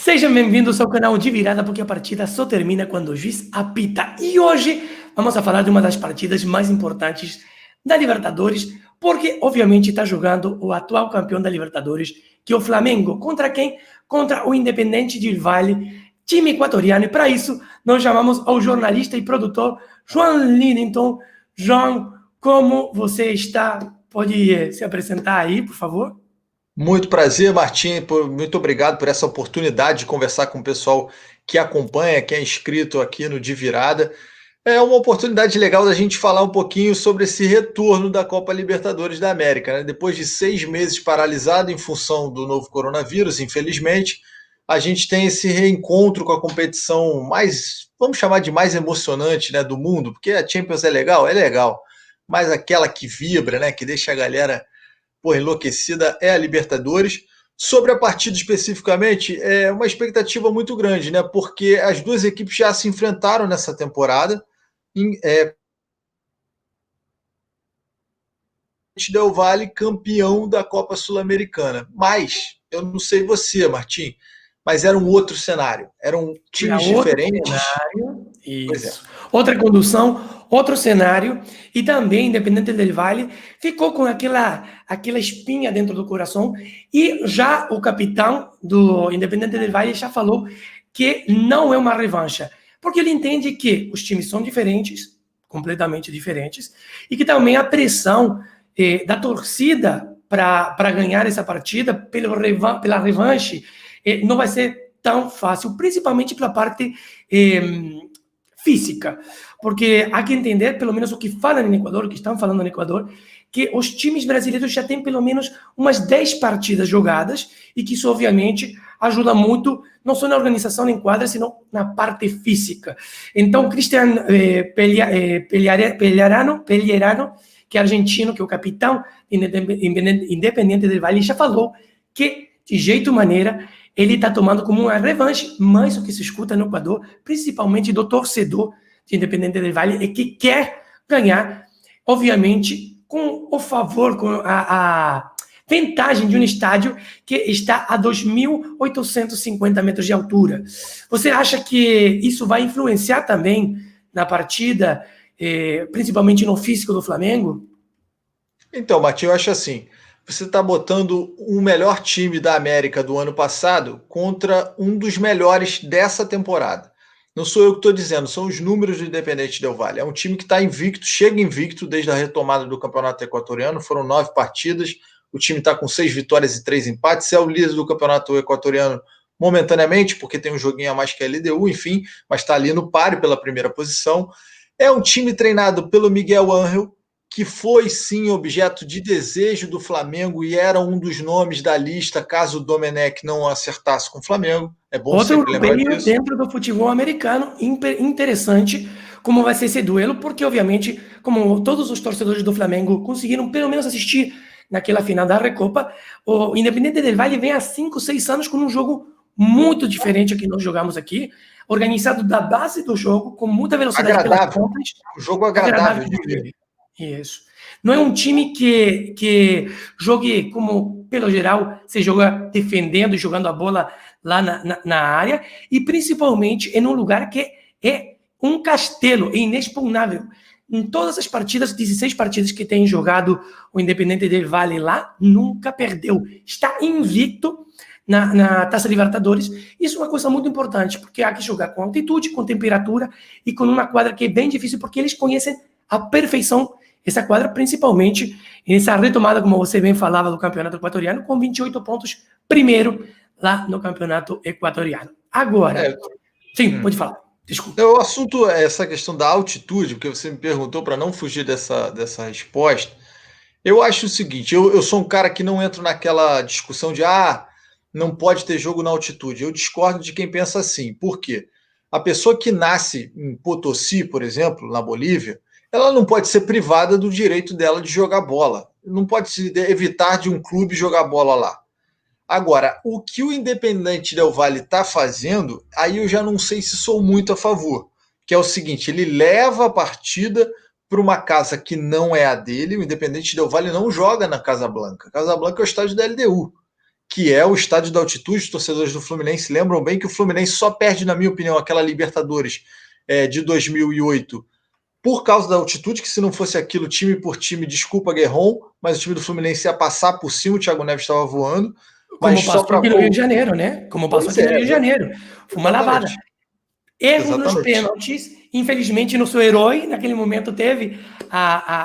Sejam bem-vindos ao canal de virada, porque a partida só termina quando o juiz apita. E hoje vamos a falar de uma das partidas mais importantes da Libertadores, porque obviamente está jogando o atual campeão da Libertadores, que é o Flamengo. Contra quem? Contra o Independente del Valle, time equatoriano. E para isso nós chamamos ao jornalista e produtor João Lidington. João, como você está? Pode se apresentar aí, por favor? Muito prazer, Martim. Muito obrigado por essa oportunidade de conversar com o pessoal que acompanha, que é inscrito aqui no De Virada. É uma oportunidade legal da gente falar um pouquinho sobre esse retorno da Copa Libertadores da América, né? Depois de 6 meses paralisado em função do novo coronavírus, infelizmente, a gente tem esse reencontro com a competição mais, vamos chamar de mais emocionante, né, do mundo, porque a Champions é legal, mas aquela que vibra, né, que deixa a galera enlouquecida é a Libertadores. Sobre a partida especificamente, é uma expectativa muito grande, né? Porque as duas equipes já se enfrentaram nessa temporada. Del Valle campeão da Copa Sul-Americana. Mas, eu não sei você, Martim, mas era um outro cenário. Eram Era times outro diferentes. cenário, Pois é. isso. Outra condução, outro cenário, e também Independente del Valle ficou com aquela espinha dentro do coração, e já o capitão do Independente del Valle já falou que não é uma revancha, porque ele entende que os times são diferentes, completamente diferentes, e que também a pressão da torcida para ganhar essa partida pela revanche não vai ser tão fácil, principalmente pela parte física, porque há que entender, pelo menos o que falam no Equador, o que estão falando no Equador, que os times brasileiros já têm pelo menos umas 10 partidas jogadas e que isso, obviamente, ajuda muito, não só na organização em quadra, sino na parte física. Então, Cristian Pellerano, que é argentino, que é o capitão Independente del Valle, já falou que, de jeito maneira, ele está tomando como uma revanche, mas o que se escuta no Equador, principalmente do torcedor de Independente del Valle, é que quer ganhar, obviamente, com o favor, com a vantagem de um estádio que está a 2.850 metros de altura. Você acha que isso vai influenciar também na partida, principalmente no físico do Flamengo? Então, Martim, eu acho assim, você está botando o melhor time da América do ano passado contra um dos melhores dessa temporada. Não sou eu que estou dizendo, são os números do Independente Del Valle. É um time que está invicto, chega invicto desde a retomada do Campeonato Equatoriano, foram 9 partidas, o time está com 6 vitórias e 3 empates, é o líder do Campeonato Equatoriano momentaneamente, porque tem um joguinho a mais que a LDU, enfim, mas está ali no páreo pela primeira posição. É um time treinado pelo Miguel Ángel, que foi sim objeto de desejo do Flamengo e era um dos nomes da lista caso o Domenech não acertasse com o Flamengo. É bom Outro sempre lembrar europeu disso. dentro do futebol americano, interessante como vai ser esse duelo, porque obviamente, como todos os torcedores do Flamengo conseguiram pelo menos assistir naquela final da Recopa, o Independente del Valle vem há 5, 6 anos com um jogo muito diferente que nós jogamos aqui, organizado da base do jogo, com muita velocidade pelas Agradável. pontas, Um jogo agradável agradável de de ver. ver. Isso. Não é um time que jogue como, pelo geral, se joga defendendo e jogando a bola lá na área, e principalmente em um lugar que é um castelo, é inexpugnável. Em todas as partidas, 16 partidas que tem jogado o Independente del Valle lá, nunca perdeu. Está invicto na Taça Libertadores. Isso é uma coisa muito importante, porque há que jogar com altitude, com temperatura e com uma quadra que é bem difícil, porque eles conhecem a perfeição essa quadra, principalmente nessa retomada, como você bem falava, do campeonato equatoriano, com 28 pontos, primeiro lá no campeonato equatoriano. Agora, É, sim, pode falar, desculpa. o assunto é essa questão da altitude, porque você me perguntou para não fugir dessa resposta. Eu acho o seguinte, eu sou um cara que não entro naquela discussão de não pode ter jogo na altitude. Eu discordo de quem pensa assim. Por quê? A pessoa que nasce em Potosí, por exemplo, na Bolívia, ela não pode ser privada do direito dela de jogar bola. Não pode se evitar de um clube jogar bola lá. Agora, o que o Independente Del Valle está fazendo, aí eu já não sei se sou muito a favor. Que é o seguinte, ele leva a partida para uma casa que não é a dele. O Independente Del Valle não joga na Casa Blanca. A Casa Blanca é o estádio da LDU. que é o estádio da altitude. Os torcedores do Fluminense lembram bem que o Fluminense só perde, na minha opinião, aquela Libertadores de 2008 por causa da altitude, que se não fosse aquilo, time por time, desculpa, Guerron, mas o time do Fluminense ia passar por cima, o Thiago Neves estava voando. Como Mas passou aqui no Rio de Janeiro, né? Como passou aqui no Rio de Janeiro. Foi uma lavada. Erro nos pênaltis. Infelizmente, nosso herói, naquele momento, teve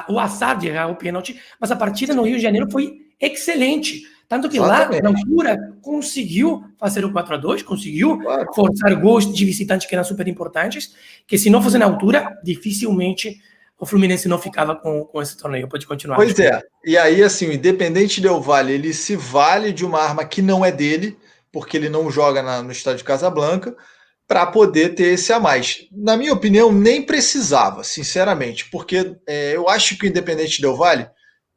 o azar de errar o pênalti, mas a partida no Rio de Janeiro foi excelente. Tanto que lá, na altura, conseguiu fazer o 4-2, conseguiu forçar gols de visitante que eram super importantes, que se não fosse na altura, dificilmente o Fluminense não ficava com esse torneio. Pode continuar. Pois é. E aí, assim, o Independente Del Valle, ele se vale de uma arma que não é dele, porque ele não joga no estádio de Casablanca, para poder ter esse a mais. Na minha opinião, nem precisava, sinceramente, porque eu acho que o Independente Del Valle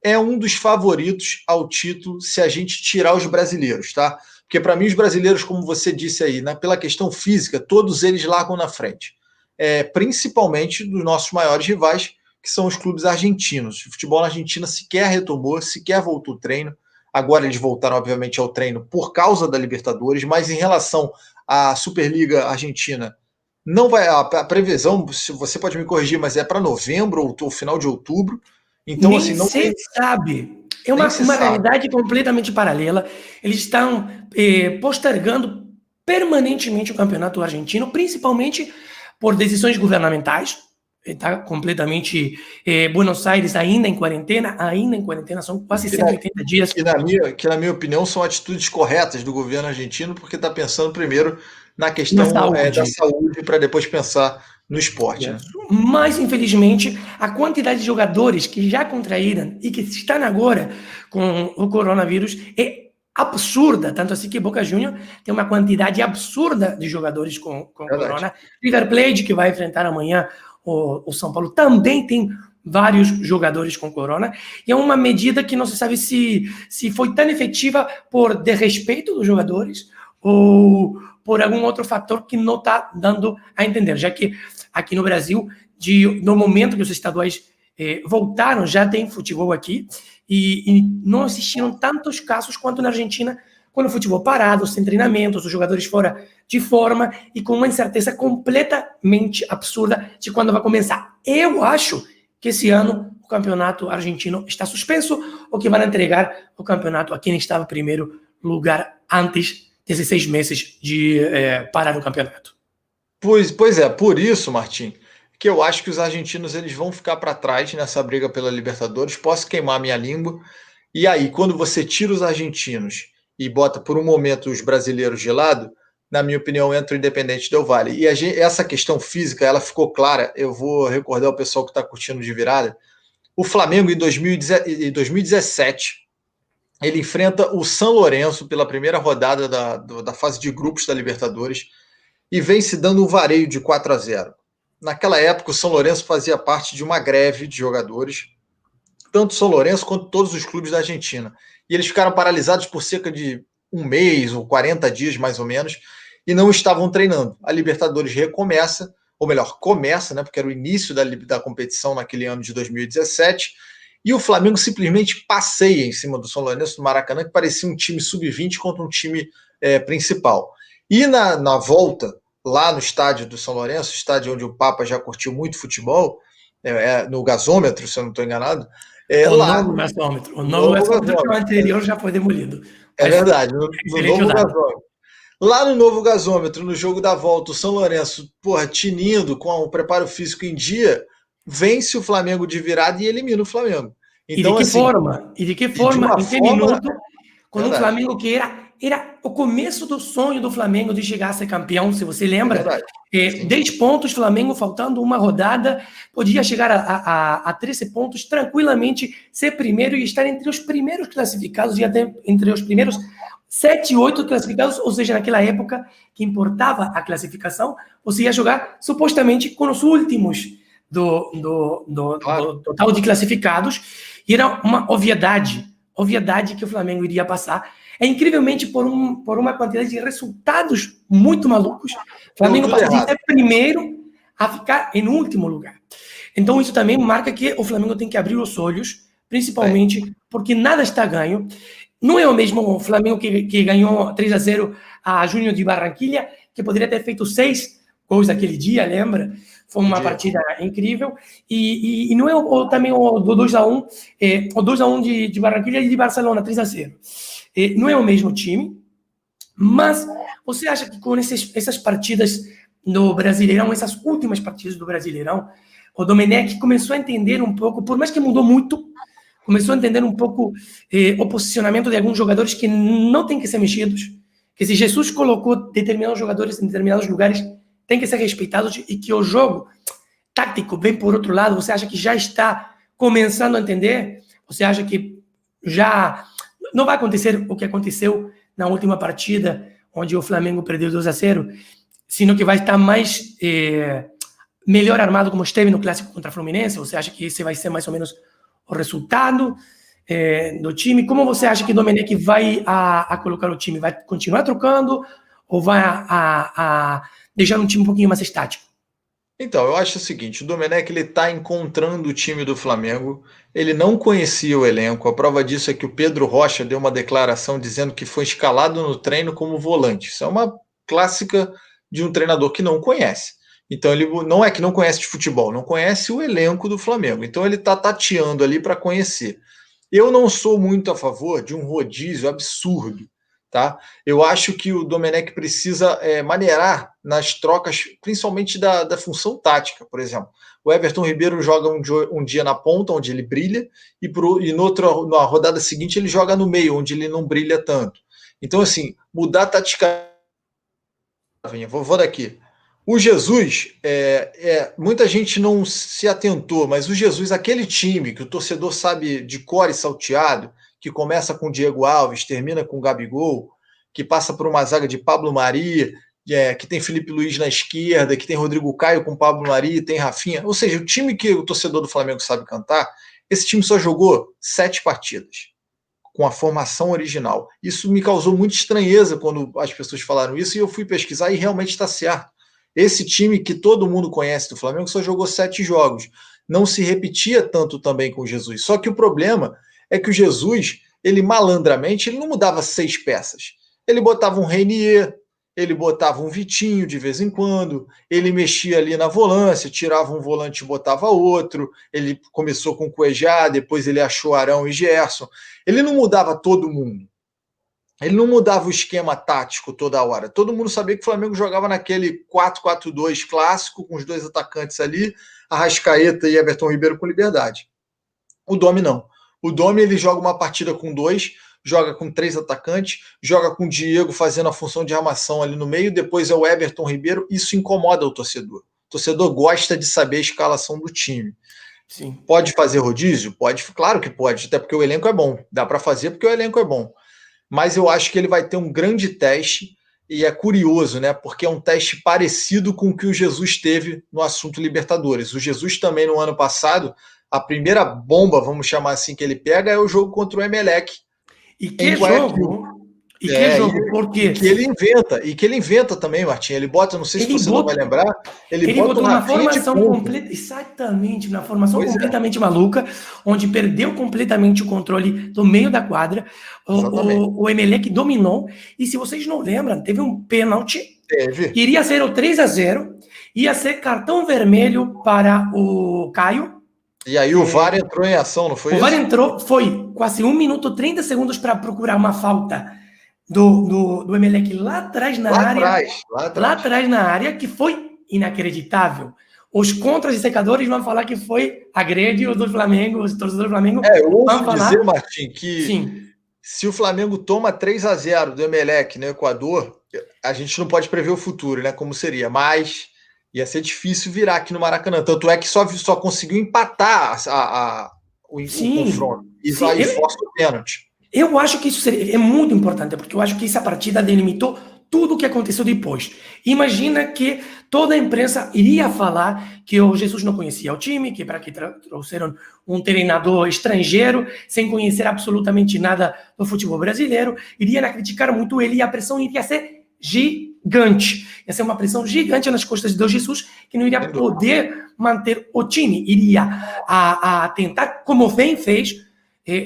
é um dos favoritos ao título se a gente tirar os brasileiros, tá? Porque para mim os brasileiros, como você disse aí, pela questão física, todos eles largam na frente. Principalmente dos nossos maiores rivais, que são os clubes argentinos. O futebol na Argentina sequer retomou, sequer voltou ao treino. Agora eles voltaram, obviamente, ao treino por causa da Libertadores, mas em relação à Superliga Argentina, não vai. A previsão, você pode me corrigir, mas é para novembro ou final de outubro. Então, nem assim, não se sabe. É uma realidade completamente paralela. Eles estão postergando permanentemente o campeonato argentino, principalmente por decisões governamentais. Está completamente Buenos Aires ainda em quarentena, são quase 180 dias. Que na minha opinião são atitudes corretas do governo argentino, porque está pensando primeiro na questão da saúde para depois pensar no esporte. Né? Mas, infelizmente, a quantidade de jogadores que já contraíram e que estão agora com o coronavírus é absurda, tanto assim que Boca Juniors tem uma quantidade absurda de jogadores com corona. River Plate, que vai enfrentar amanhã o São Paulo, também tem vários jogadores com corona, e é uma medida que não se sabe se foi tão efetiva por desrespeito dos jogadores ou por algum outro fator que não está dando a entender, já que aqui no Brasil, no momento que os estaduais voltaram, já tem futebol aqui, e não existiram tantos casos quanto na Argentina, quando o futebol parado, sem treinamentos, os jogadores fora de forma e com uma incerteza completamente absurda de quando vai começar. Eu acho que esse ano o campeonato argentino está suspenso, ou que vai entregar o campeonato a quem estava em primeiro lugar antes desses 6 meses de parar o campeonato. Pois é, por isso, Martim, que eu acho que os argentinos eles vão ficar para trás nessa briga pela Libertadores. Posso queimar minha língua. E aí, quando você tira os argentinos e bota por um momento os brasileiros de lado, na minha opinião, entra o Independente Del Valle. E essa questão física, ela ficou clara. Eu vou recordar o pessoal que está curtindo de virada. O Flamengo, em 2017, ele enfrenta o São Lourenço pela primeira rodada da fase de grupos da Libertadores e vem se dando um vareio de 4-0. Naquela época, o São Lourenço fazia parte de uma greve de jogadores, tanto o São Lourenço quanto todos os clubes da Argentina. E eles ficaram paralisados por cerca de um mês ou 40 dias, mais ou menos, e não estavam treinando. A Libertadores recomeça, ou melhor, começa, né, porque era o início da competição naquele ano de 2017, e o Flamengo simplesmente passeia em cima do São Lourenço do Maracanã, que parecia um time sub-20 contra um time principal. E na volta, lá no estádio do São Lourenço, estádio onde o Papa já curtiu muito futebol, no gasômetro, se eu não estou enganado. Novo gasômetro. O novo gasômetro, que o anterior já foi demolido. É verdade, no novo gasômetro. Lá no novo gasômetro, no jogo da volta, o São Lourenço, tinindo, com o preparo físico em dia, vence o Flamengo de virada e elimina o Flamengo. Então, E de que forma? Em que minuto, com um Flamengo que era o começo do sonho do Flamengo de chegar a ser campeão, se você lembra. 10 pontos, Flamengo faltando uma rodada, podia chegar a 13 pontos tranquilamente, ser primeiro e estar entre os primeiros classificados, e até entre os primeiros 7, 8 classificados, ou seja, naquela época que importava a classificação, você ia jogar supostamente com os últimos do total de classificados, e era uma obviedade que o Flamengo iria passar. Incrivelmente, por uma quantidade de resultados muito malucos, o Flamengo passou de ser primeiro a ficar em último lugar. Então, isso também marca que o Flamengo tem que abrir os olhos, principalmente porque nada está ganho. não é o mesmo Flamengo que ganhou 3-0 a Júnior de Barranquilla, que poderia ter feito 6 gols naquele dia, lembra? Foi uma partida incrível. E não é também o do 2-1, o 2-1 de Barranquilla e de Barcelona, 3-0. Não é o mesmo time, mas você acha que com essas partidas no Brasileirão, essas últimas partidas do Brasileirão, o Domenech começou a entender um pouco, por mais que mudou muito, começou a entender um pouco o posicionamento de alguns jogadores que não tem que ser mexidos, que se Jesus colocou determinados jogadores em determinados lugares, tem que ser respeitados, e que o jogo tático vem por outro lado. Você acha que já está começando a entender? Você acha que já não vai acontecer o que aconteceu na última partida, onde o Flamengo perdeu 2-0, sino que vai estar mais melhor armado como esteve no clássico contra a Fluminense? Você acha que esse vai ser mais ou menos o resultado do time? Como você acha que o Domenech vai a colocar o time? Vai continuar trocando ou vai a deixar um time um pouquinho mais estático? Então, eu acho o seguinte, o Domenech ele está encontrando o time do Flamengo, ele não conhecia o elenco, a prova disso é que o Pedro Rocha deu uma declaração dizendo que foi escalado no treino como volante. Isso é uma clássica de um treinador que não conhece. Então ele não é que não conhece de futebol, não conhece o elenco do Flamengo. Então ele está tateando ali para conhecer. Eu não sou muito a favor de um rodízio absurdo, tá? Eu acho que o Domenech precisa maneirar nas trocas, principalmente da função tática, por exemplo. O Everton Ribeiro joga um dia na ponta, onde ele brilha, e na rodada seguinte ele joga no meio, onde ele não brilha tanto. Então, assim, mudar taticamente. Vou daqui. O Jesus, muita gente não se atentou, mas o Jesus, aquele time que o torcedor sabe de cor e salteado, que começa com Diego Alves, termina com Gabigol, que passa por uma zaga de Pablo Mari, que tem Felipe Luiz na esquerda, que tem Rodrigo Caio com Pablo Mari, tem Rafinha. Ou seja, o time que o torcedor do Flamengo sabe cantar, esse time só jogou 7 partidas com a formação original. Isso me causou muita estranheza quando as pessoas falaram isso, e eu fui pesquisar e realmente está certo. Esse time que todo mundo conhece do Flamengo só jogou 7 jogos. Não se repetia tanto também com o Jesus. Só que o problema é que o Jesus, ele malandramente, ele não mudava 6 peças. Ele botava um Reinier, ele botava um Vitinho de vez em quando, ele mexia ali na volância, tirava um volante e botava outro, ele começou com o Cuejá, depois ele achou Arão e Gerson. Ele não mudava todo mundo. Ele não mudava o esquema tático toda hora. Todo mundo sabia que o Flamengo jogava naquele 4-4-2 clássico, com os 2 atacantes ali, Arrascaeta e Everton Ribeiro com liberdade. O Domi não. O Domi ele joga uma partida com 2, joga com 3 atacantes, joga com o Diego fazendo a função de armação ali no meio, depois é o Everton Ribeiro. Isso incomoda o torcedor. O torcedor gosta de saber a escalação do time. Sim. Pode fazer rodízio? Pode, claro que pode, até porque o elenco é bom. Dá para fazer porque o elenco é bom. Mas eu acho que ele vai ter um grande teste, e é curioso, né? Porque é um teste parecido com o que o Jesus teve no assunto Libertadores. O Jesus também, no ano passado, a primeira bomba, vamos chamar assim, que ele pega é o jogo contra o Emelec. E que jogo! E que jogo, porque... E que ele inventa também, Martim. Ele bota, não sei se você não vai lembrar, ele bota uma formação completa, exatamente, uma formação completamente maluca, onde perdeu completamente o controle do meio da quadra. O Emelec dominou, e se vocês não lembram, teve um pênalti, que iria ser o 3-0, ia ser cartão vermelho para o Caio. E aí o VAR entrou em ação, não foi isso? O VAR entrou, foi quase 1 minuto 30 segundos para procurar uma falta do Emelec lá atrás na área. Lá atrás na área, que foi inacreditável. Os contras e secadores vão falar que foi agrede do Flamengo, os torcedores do Flamengo. Eu ouço dizer, Martim, que sim, se o Flamengo toma 3-0 do Emelec no Equador, a gente não pode prever o futuro, né? Como seria, mas ia ser difícil virar aqui no Maracanã. Tanto é que só conseguiu empatar o confronto. E aí força o pênalti. Eu acho que isso é muito importante, porque eu acho que essa partida delimitou tudo o que aconteceu depois. Imagina que toda a imprensa iria falar que o Jesus não conhecia o time, que para que trouxeram um treinador estrangeiro, sem conhecer absolutamente nada do futebol brasileiro, iriam criticar muito ele, e a pressão iria ser gigante. Ia ser uma pressão gigante nas costas do Jesus, que não iria poder manter o time. Iria a tentar, como bem fez.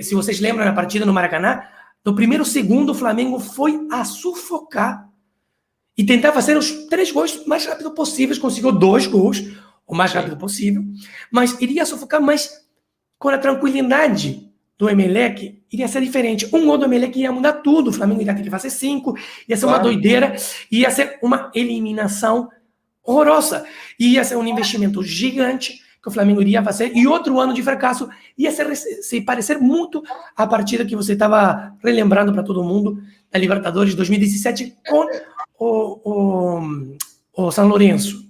Se vocês lembram na partida no Maracanã, no primeiro segundo, o Flamengo foi a sufocar e tentar fazer os 3 gols o mais rápido possível. Conseguiu 2 gols o mais rápido possível, mas iria sufocar, mas com a tranquilidade do Emelec, iria ser diferente. Um gol do Emelec ia mudar tudo, o Flamengo iria ter que fazer 5, ia ser uma doideira, ia ser uma eliminação horrorosa, ia ser um investimento gigante que o Flamengo iria fazer, e outro ano de fracasso ia se parecer muito a partida que você estava relembrando para todo mundo, da Libertadores 2017, com o São Lourenço.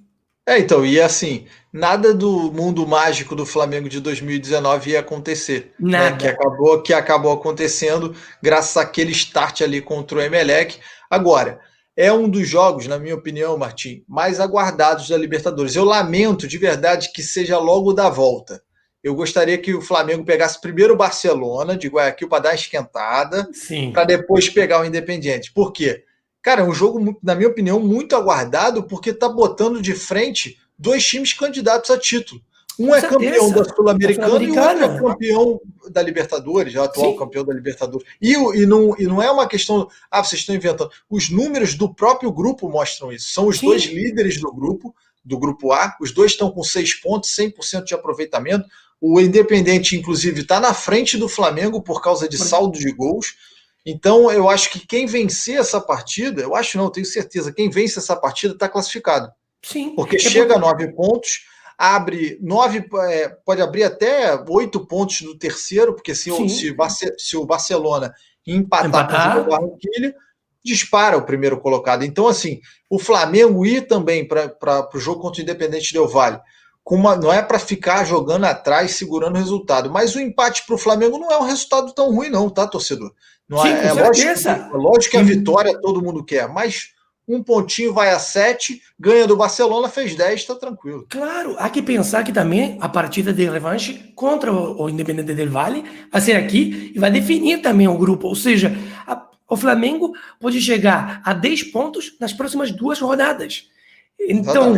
Então, e assim, nada do mundo mágico do Flamengo de 2019 ia acontecer. Nada. Né? Que acabou acontecendo graças àquele start ali contra o Emelec. Agora, é um dos jogos, na minha opinião, Martim, mais aguardados da Libertadores. Eu lamento de verdade que seja logo da volta. Eu gostaria que o Flamengo pegasse primeiro o Barcelona de Guayaquil para dar uma esquentada, para depois pegar o Independiente. Por quê? Cara, é um jogo, na minha opinião, muito aguardado, porque está botando de frente 2 times candidatos a título. Um é campeão da Sul-Americana e o outro é campeão da Libertadores, já atual campeão da Libertadores. E não é uma questão, vocês estão inventando. Os números do próprio grupo mostram isso. São os 2 líderes do grupo A, os 2 estão com 6 pontos, 100% de aproveitamento. O Independente, inclusive, está na frente do Flamengo por causa de saldo de gols. Então, eu acho que quem vencer essa partida, tenho certeza, quem vence essa partida está classificado. Sim. Porque chega a 9 pontos, abre 9, pode abrir até 8 pontos no terceiro, porque se o Barcelona empatar com o Barranquilla, dispara o primeiro colocado. Então, assim, o Flamengo ir também para o jogo contra o Independente Del Valle, não é para ficar jogando atrás, segurando o resultado, mas o empate para o Flamengo não é um resultado tão ruim não, tá, torcedor? Não Sim, é lógico que a vitória todo mundo quer, mas um pontinho vai a 7, ganha do Barcelona, fez 10, tá tranquilo. Claro, há que pensar que também a partida de revanche contra o Independente del Valle vai ser aqui e vai definir também o grupo, ou seja, o Flamengo pode chegar a 10 pontos nas próximas 2 rodadas. Então,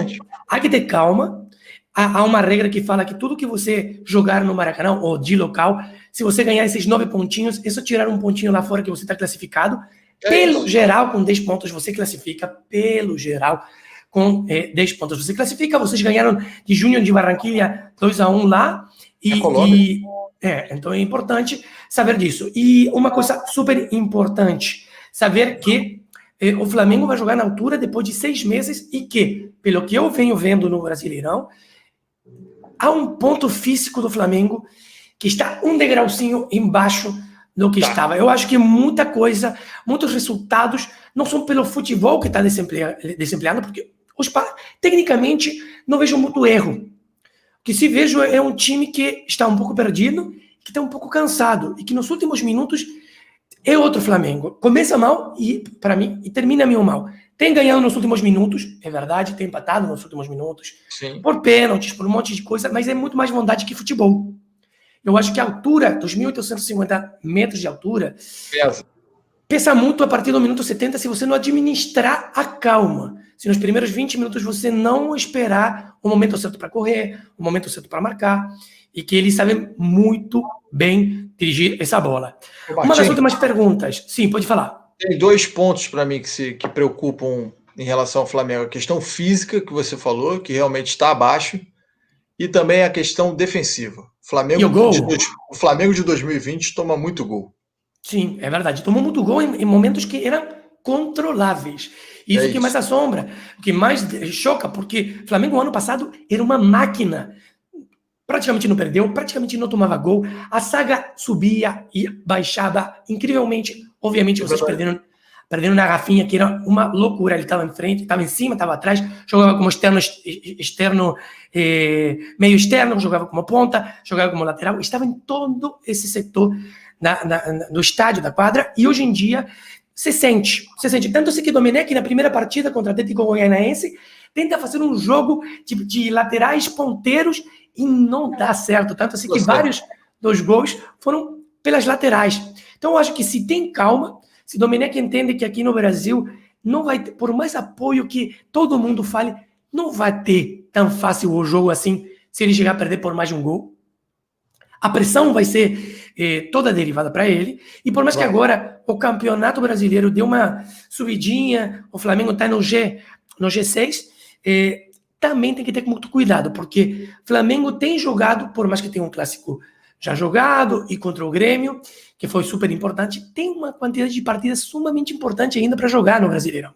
há que ter calma. Há uma regra que fala que tudo que você jogar no Maracanã, ou de local, se você ganhar esses 9 pontinhos, é só tirar um pontinho lá fora que você está classificado. Pelo geral, com 10 pontos você classifica. Pelo geral, com 10 pontos você classifica. Vocês ganharam de Júnior de Barranquilla 2-1 lá. Então é importante saber disso. E uma coisa super importante, saber que o Flamengo vai jogar na altura depois de 6 meses e que, pelo que eu venho vendo no Brasileirão, há um ponto físico do Flamengo que está um degrauzinho embaixo do que estava. Eu acho que muita coisa, muitos resultados, não são pelo futebol que está desempleado, porque tecnicamente não vejo muito erro. O que se vejo é um time que está um pouco perdido, que está um pouco cansado, e que nos últimos minutos é outro Flamengo. Começa mal, para mim, e termina meio mal. Tem ganhado nos últimos minutos, é verdade, tem empatado nos últimos minutos, por pênaltis, por um monte de coisa, mas é muito mais vontade que futebol. Eu acho que a altura, 2.850 metros de altura, pesa muito a partir do minuto 70 se você não administrar a calma. Se nos primeiros 20 minutos você não esperar o momento certo para correr, o momento certo para marcar, e que eles sabem muito bem dirigir essa bola. Uma das últimas perguntas. Sim, pode falar. Tem 2 pontos para mim que preocupam em relação ao Flamengo. A questão física, que você falou, que realmente está abaixo, e também a questão defensiva. O Flamengo de 2020 toma muito gol. Sim, é verdade. Tomou muito gol em momentos que eram controláveis. Isso que mais assombra, o que mais choca, porque o Flamengo, ano passado, era uma máquina. Praticamente não perdeu, praticamente não tomava gol. A saga subia e baixava incrivelmente. Obviamente, vocês perderam na Rafinha, que era uma loucura. Ele estava em frente, estava em cima, estava atrás, jogava como meio externo, jogava como ponta, jogava como lateral. Estava em todo esse setor do estádio, da quadra, e hoje em dia se sente. Tanto assim que Domenech, na primeira partida contra o Atlético Goianiense, tenta fazer um jogo de laterais ponteiros e não dá certo. Tanto assim que vários dos gols foram pelas laterais. Então, eu acho que se tem calma, se Domenech entende que aqui no Brasil não vai ter, por mais apoio que todo mundo fale, não vai ter tão fácil o jogo assim, se ele chegar a perder por mais de um gol. A pressão vai ser toda derivada para ele, e por mais que agora o Campeonato Brasileiro deu uma subidinha, o Flamengo está no G6, também tem que ter muito cuidado, porque o Flamengo tem jogado, por mais que tenha um clássico já jogado, e contra o Grêmio, que foi super importante, tem uma quantidade de partidas sumamente importante ainda para jogar no Brasileirão.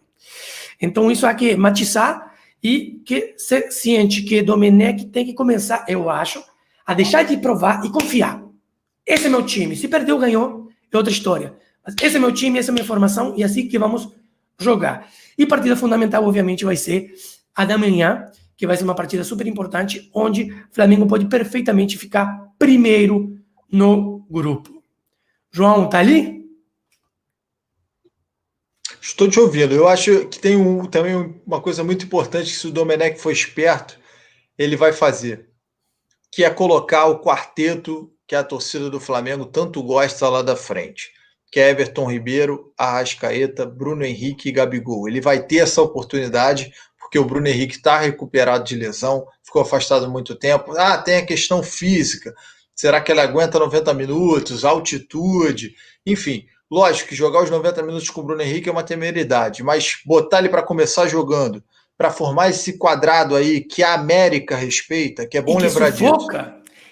Então isso há que matizar e que ser ciente que Domenech tem que começar, eu acho, a deixar de provar e confiar. Esse é meu time. Se perdeu, ganhou, é outra história. Mas esse é meu time, essa é a minha formação, e é assim que vamos jogar. E partida fundamental, obviamente, vai ser a da manhã, que vai ser uma partida super importante, onde o Flamengo pode perfeitamente ficar primeiro no grupo. João, tá ali? Estou te ouvindo. Eu acho que tem também uma coisa muito importante que, se o Domenech for esperto, ele vai fazer, que é colocar o quarteto que a torcida do Flamengo tanto gosta lá da frente, que é Everton Ribeiro, Arrascaeta, Bruno Henrique e Gabigol. Ele vai ter essa oportunidade, porque o Bruno Henrique está recuperado de lesão, ficou afastado há muito tempo. Tem a questão física. Será que ele aguenta 90 minutos, altitude, enfim. Lógico que jogar os 90 minutos com o Bruno Henrique é uma temeridade, mas botar ele para começar jogando, para formar esse quadrado aí que a América respeita, que é bom lembrar disso.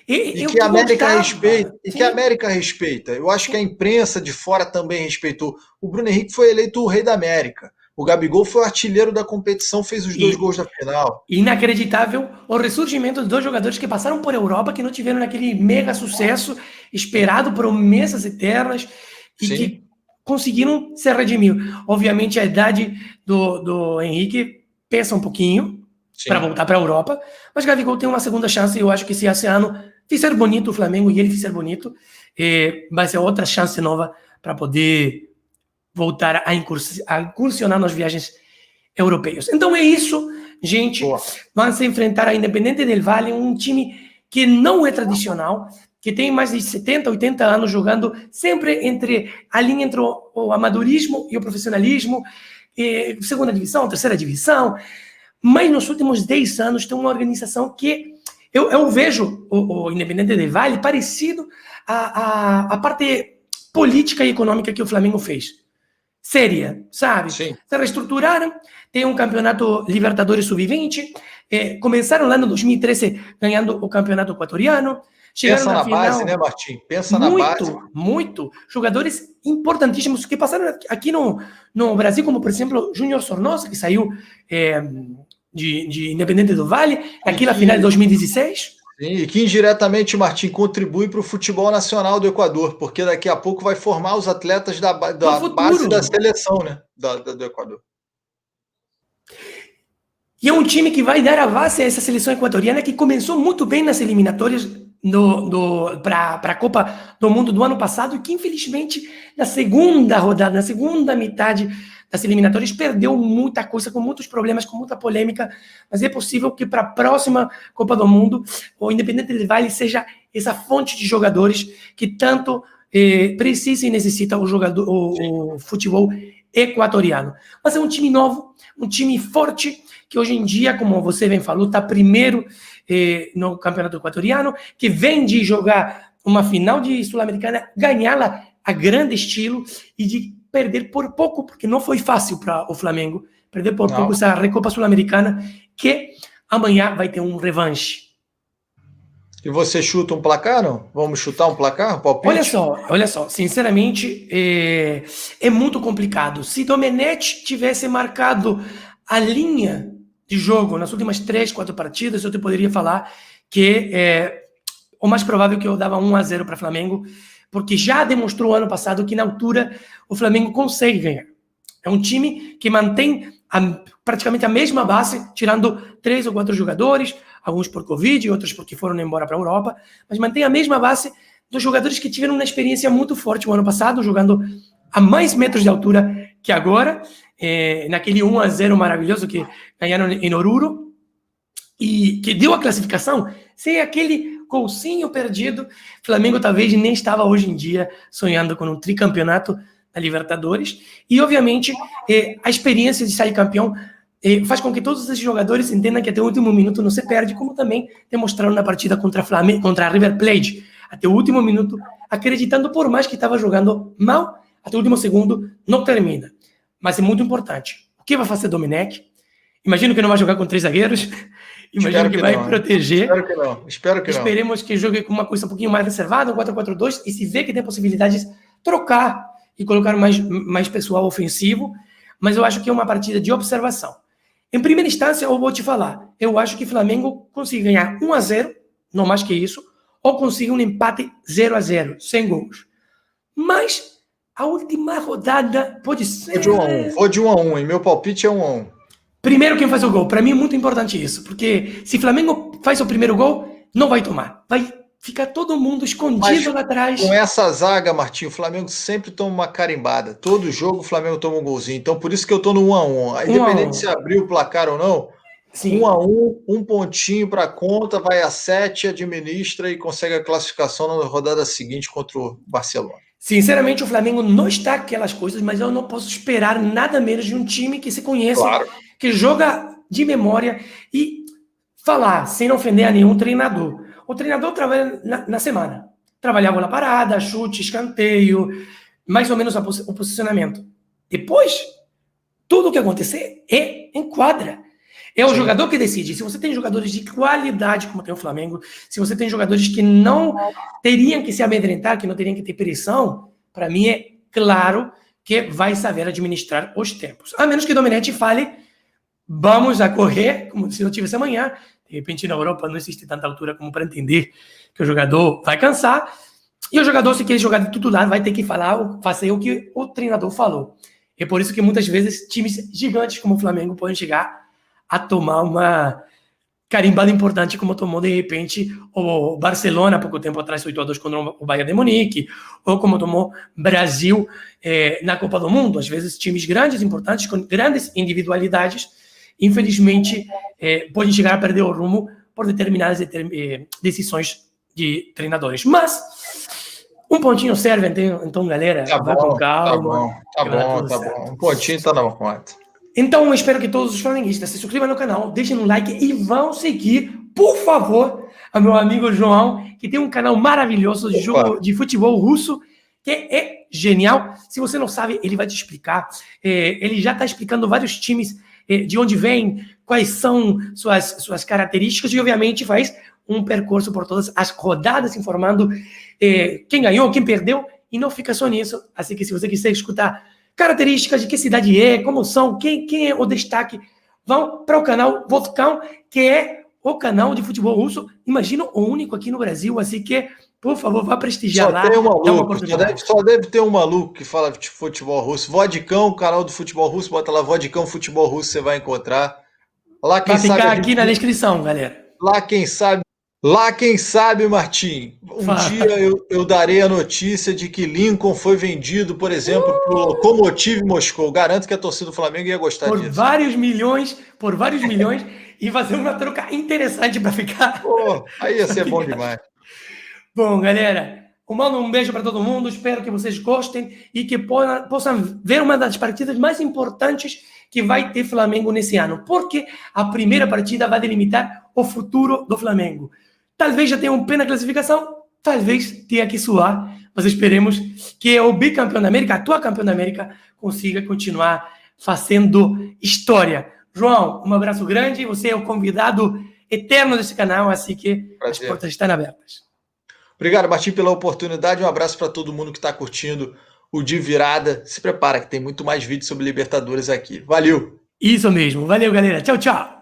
E que a América respeita. E que a América respeita. Eu acho que a imprensa de fora também respeitou. O Bruno Henrique foi eleito o rei da América. O Gabigol foi o artilheiro da competição, fez os 2 gols da final. Inacreditável o ressurgimento de 2 jogadores que passaram por Europa, que não tiveram aquele mega sucesso esperado, promessas eternas, e Sim. que conseguiram se redimir. Obviamente, a idade do Henrique pesa um pouquinho para voltar para a Europa, mas Gabigol tem uma segunda chance, e eu acho que se esse ano fizer bonito o Flamengo e ele fizer bonito, vai ser outra chance nova para poder voltar a incursionar nas viagens europeias. Então é isso, gente. Boa. Vamos enfrentar a Independente del Valle, um time que não é tradicional, que tem mais de 70, 80 anos jogando sempre entre a linha entre o amadorismo e o profissionalismo, segunda divisão, terceira divisão, mas nos últimos 10 anos tem uma organização que eu vejo o Independente del Valle parecido à parte política e econômica que o Flamengo fez. Séria, sabe? Sim. Se reestruturaram, tem um campeonato Libertadores Sub-20, começaram lá no 2013 ganhando o campeonato equatoriano. Pensa na base, né, Martim? Pensa na base. Muito. Jogadores importantíssimos que passaram aqui no Brasil, como, por exemplo, Júnior Sornosa, que saiu de Independente do Valle, aqui na final de 2016. Sim, e que indiretamente, Martim, contribui para o futebol nacional do Equador, porque daqui a pouco vai formar os atletas da base da seleção, né, do Equador. E é um time que vai dar a base a essa seleção equatoriana que começou muito bem nas eliminatórias para a Copa do Mundo do ano passado, e que infelizmente na segunda rodada, na segunda metade das eliminatórias, perdeu muita coisa, com muitos problemas, com muita polêmica, mas é possível que para a próxima Copa do Mundo o Independente del Valle seja essa fonte de jogadores que tanto precisa e necessita o futebol equatoriano. Mas é um time novo, um time forte, que hoje em dia, como você bem falou, está primeiro no campeonato equatoriano, que vem de jogar uma final de Sul-Americana, ganhá-la a grande estilo e de perder por pouco, porque não foi fácil para o Flamengo, perder por pouco essa Recopa Sul-Americana, que amanhã vai ter um revanche. E você chuta um placar, não? Vamos chutar um placar, um palpite? Olha só, sinceramente, é muito complicado. Se Domenech tivesse marcado a linha de jogo nas últimas 3, 4 partidas, eu te poderia falar que o mais provável é que eu dava 1-0 para o Flamengo, porque já demonstrou ano passado que na altura o Flamengo consegue ganhar. É um time que mantém praticamente a mesma base, tirando 3 ou 4 jogadores, alguns por Covid, outros porque foram embora para a Europa, mas mantém a mesma base dos jogadores que tiveram uma experiência muito forte o ano passado, jogando a mais metros de altura que agora, naquele 1-0 maravilhoso que ganharam em Oruro, e que deu a classificação. Sem aquele golzinho perdido, Flamengo talvez nem estava hoje em dia sonhando com um tricampeonato da Libertadores. E, obviamente, a experiência de sair campeão faz com que todos esses jogadores entendam que até o último minuto não se perde, como também demonstraram na partida contra a River Plate. até o último minuto, acreditando por mais que estava jogando mal, até o último segundo, não termina. Mas é muito importante. O que vai fazer Domenech? Imagino que não vai jogar com 3 zagueiros. Imagino que vai proteger. Espero que não. Espero que Esperemos que jogue com uma coisa um pouquinho mais reservada, um 4-4-2, e se vê que tem possibilidades, trocar e colocar mais pessoal ofensivo. Mas eu acho que é uma partida de observação. Em primeira instância, eu vou te falar, eu acho que o Flamengo consiga ganhar 1-0, não mais que isso, ou consiga um empate 0-0, sem gols. Mas a última rodada pode ser... Vou de 1-1, e meu palpite é 1-1. Primeiro quem faz o gol. Para mim é muito importante isso, porque se o Flamengo faz o primeiro gol, não vai tomar. Vai ficar todo mundo escondido lá atrás. Com essa zaga, Martinho, o Flamengo sempre toma uma carimbada. Todo jogo o Flamengo toma um golzinho. Então por isso que eu tô no 1-1. Independente se abrir o placar ou não, sim. 1-1, um pontinho para conta, vai a 7, administra e consegue a classificação na rodada seguinte contra o Barcelona. Sinceramente, o Flamengo não está aquelas coisas, mas eu não posso esperar nada menos de um time que se conheça, claro, que joga de memória falar, sem ofender a nenhum treinador. O treinador trabalha na semana. Trabalha bola parada, chute, escanteio, mais ou menos o posicionamento. Depois, tudo o que acontecer é em quadra. É o jogador que decide. Se você tem jogadores de qualidade, como tem o Flamengo, se você tem jogadores que não teriam que se amedrentar, que não teriam que ter pressão, para mim é claro que vai saber administrar os tempos. A menos que Domenech fale, vamos a correr, como se não tivesse amanhã. De repente, na Europa não existe tanta altura como para entender que o jogador vai cansar. E o jogador, se quer jogar de titular, vai ter que fazer o que o treinador falou. É por isso que muitas vezes times gigantes como o Flamengo podem chegar a tomar uma carimbada importante, como tomou, de repente, o Barcelona, há pouco tempo atrás, 8-2 contra o Bayern de Munique, ou como tomou Brasil na Copa do Mundo. Às vezes, times grandes, importantes, com grandes individualidades, infelizmente, podem chegar a perder o rumo por determinadas decisões de treinadores. Mas um pontinho serve, então galera, vá com calma. Tá bom. Um pontinho tá na conta. Então, eu espero que todos os flamenguistas se inscrevam no canal, deixem um like e vão seguir, por favor, a meu amigo João, que tem um canal maravilhoso de futebol russo, que é genial. Se você não sabe, ele vai te explicar. Ele já está explicando vários times, de onde vem, quais são suas características, e obviamente faz um percurso por todas as rodadas, informando quem ganhou, quem perdeu, e não fica só nisso. Assim que se você quiser escutar características de que cidade é, como são, quem é o destaque, vão para o canal Vodcão, que é o canal de futebol russo, imagino o único aqui no Brasil, assim que, por favor, vá prestigiar só lá. Tem um maluco, só deve ter um maluco que fala de futebol russo. Vodcão, canal do futebol russo, bota lá Vodcão Futebol Russo, você vai encontrar. Lá, quem vai ficar aqui na descrição, galera. Lá, quem sabe, Martim, dia eu darei a notícia de que Lincoln foi vendido, por exemplo, para o Lokomotiv Moscou. Garanto que a torcida do Flamengo ia gostar disso. Por vários milhões, e fazer uma troca interessante para ficar. Aí ia ser bom demais. Bom, galera, eu mando um beijo para todo mundo, espero que vocês gostem e que possam ver uma das partidas mais importantes que vai ter Flamengo nesse ano, porque a primeira partida vai delimitar o futuro do Flamengo. Talvez já tenha um pé na classificação, talvez tenha que suar, mas esperemos que o bicampeão da América, atual campeão da América, consiga continuar fazendo história. João, um abraço grande, você é o convidado eterno desse canal, assim que as portas estão abertas. Obrigado, Martim, pela oportunidade, um abraço para todo mundo que está curtindo o De Virada. Se prepara que tem muito mais vídeos sobre Libertadores aqui. Valeu! Isso mesmo, valeu galera, tchau, tchau!